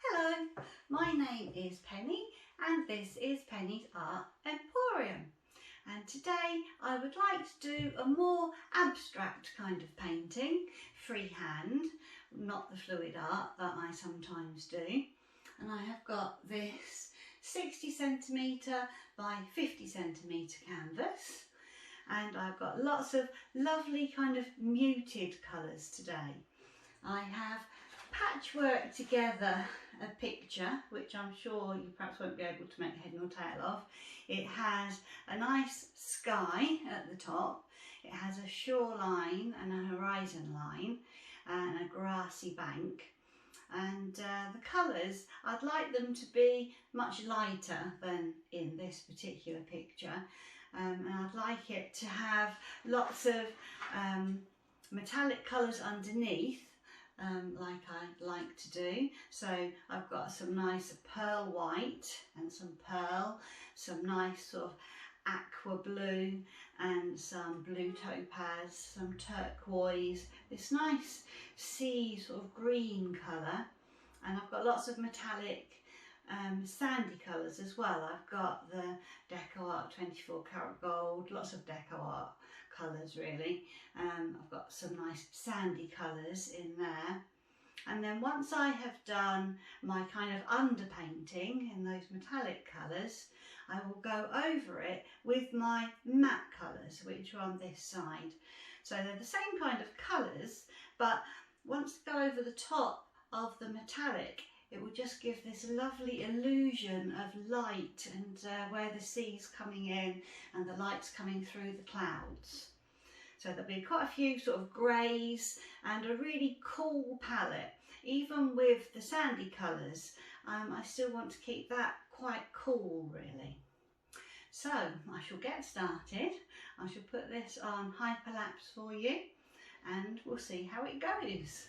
Hello, my name is Penny and this is Penny's Art Emporium, and today I would like to do a more abstract kind of painting, freehand, not the fluid art that I sometimes do. And I have got this 60cm by 50cm canvas, and I've got lots of lovely kind of muted colours today. I have patchwork together a picture which I'm sure you perhaps won't be able to make head nor tail of. It has a nice sky at the top, it has a shoreline and a horizon line and a grassy bank, and the colours, I'd like them to be much lighter than in this particular picture, and I'd like it to have lots of metallic colours underneath, like I like to do. So I've got some nice pearl white and some pearl, some nice sort of aqua blue and some blue topaz, some turquoise, this nice sea sort of green colour, and I've got lots of metallic sandy colours as well. I've got the DecoArt 24 karat gold, lots of DecoArt colours really. I've got some nice sandy colours in there, and then once I have done my kind of underpainting in those metallic colours, I will go over it with my matte colours, which are on this side. So they're the same kind of colours, but once I go over the top of the metallic, it will just give this lovely illusion of light, and where the sea's coming in and the light's coming through the clouds. So there'll be quite a few sort of greys and a really cool palette. Even with the sandy colours, I still want to keep that quite cool really. So I shall get started. I shall put this on hyperlapse for you and we'll see how it goes.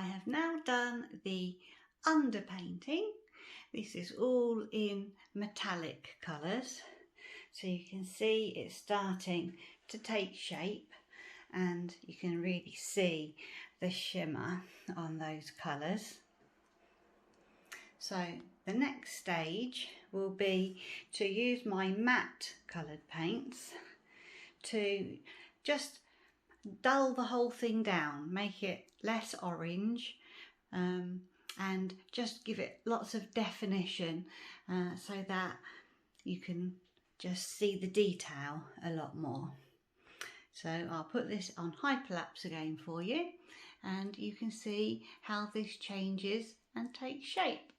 I have now done the underpainting. This is all in metallic colours, so you can see it's starting to take shape and you can really see the shimmer on those colours. So the next stage will be to use my matte coloured paints to just dull the whole thing down, make it less orange, and just give it lots of definition so that you can just see the detail a lot more. So I'll put this on hyperlapse again for you, and you can see how this changes and takes shape.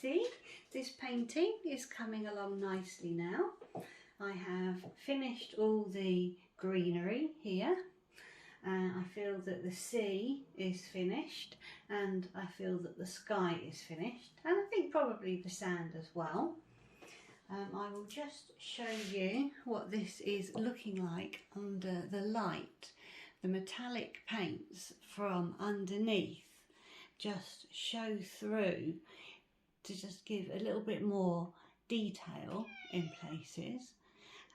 see, this painting is coming along nicely now. I have finished all the greenery here. I feel that the sea is finished, and I feel that the sky is finished, and I think probably the sand as well. I will just show you what this is looking like under the light. The metallic paints from underneath just show through to just give a little bit more detail in places.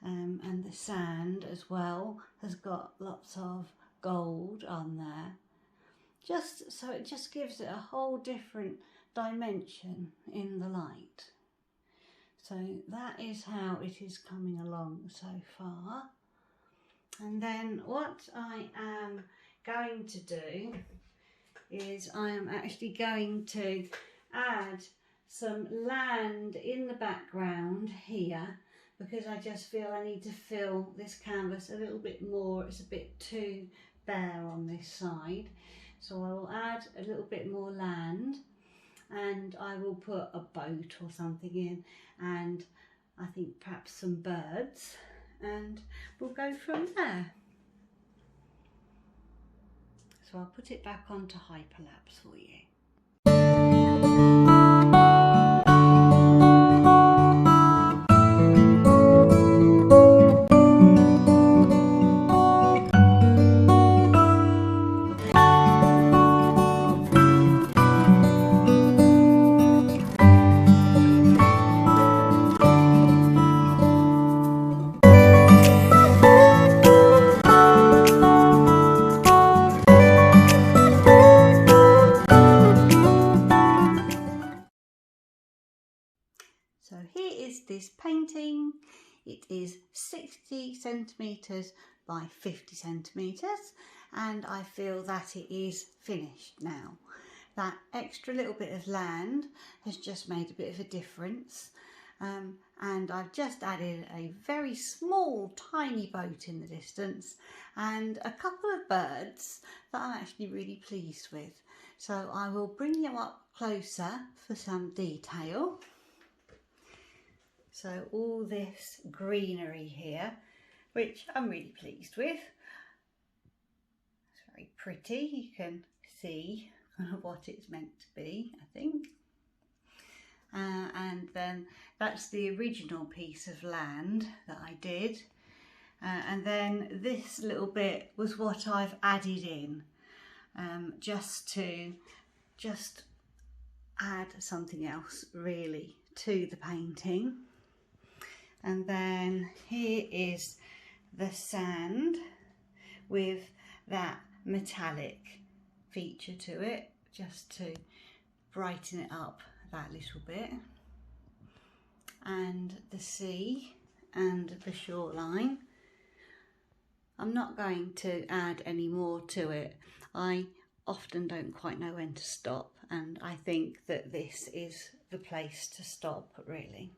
And the sand as well has got lots of gold on there, just so it just gives it a whole different dimension in the light. So that is how it is coming along so far. And then what I am going to do is I am actually going to add some land in the background here, because I just feel I need to fill this canvas a little bit more. It's a bit too bare on this side. So I will add a little bit more land, and I will put a boat or something in, and I think perhaps some birds, and we'll go from there. So I'll put it back onto hyperlapse for you. So here is this painting. It is 60 centimetres by 50 centimetres, and I feel that it is finished now. That extra little bit of land has just made a bit of a difference, and I've just added a very small tiny boat in the distance and a couple of birds that I'm actually really pleased with. So I will bring you up closer for some detail. So all this greenery here, which I'm really pleased with. It's very pretty. You can see kind of what it's meant to be, I think. And then that's the original piece of land that I did. And then this little bit was what I've added in, just add something else really to the painting. And then here is the sand with that metallic feature to it, just to brighten it up that little bit. And the sea and the shoreline. I'm not going to add any more to it. I often don't quite know when to stop, and I think that this is the place to stop really.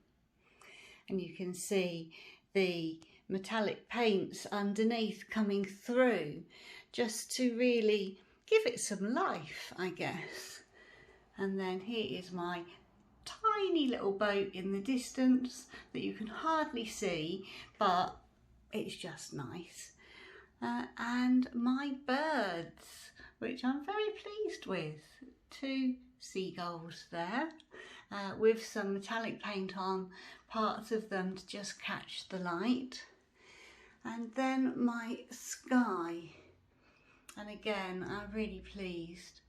And you can see the metallic paints underneath coming through, just to really give it some life, I guess. And then here is my tiny little boat in the distance that you can hardly see, but it's just nice. And my birds, which I'm very pleased with. 2 seagulls there, with some metallic paint on parts of them to just catch the light. And then my sky, and again I'm really pleased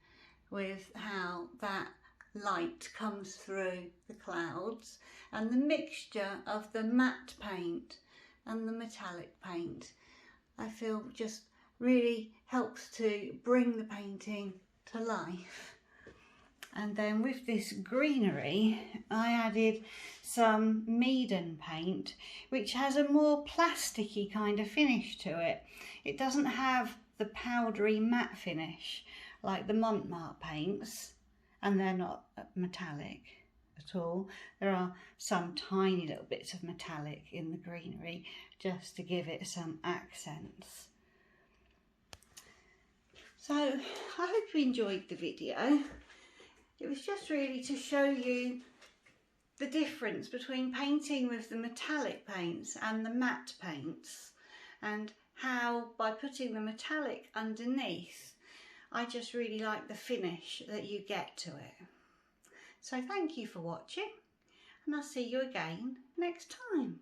with how that light comes through the clouds, and the mixture of the matte paint and the metallic paint, I feel just really helps to bring the painting to life. And then with this greenery, I added some Meeden paint, which has a more plasticky kind of finish to it. It doesn't have the powdery matte finish like the Monte Marte paints, and they're not metallic at all. There are some tiny little bits of metallic in the greenery just to give it some accents. So I hope you enjoyed the video. It was just really to show you the difference between painting with the metallic paints and the matte paints, and how by putting the metallic underneath, I just really like the finish that you get to it. So thank you for watching, and I'll see you again next time.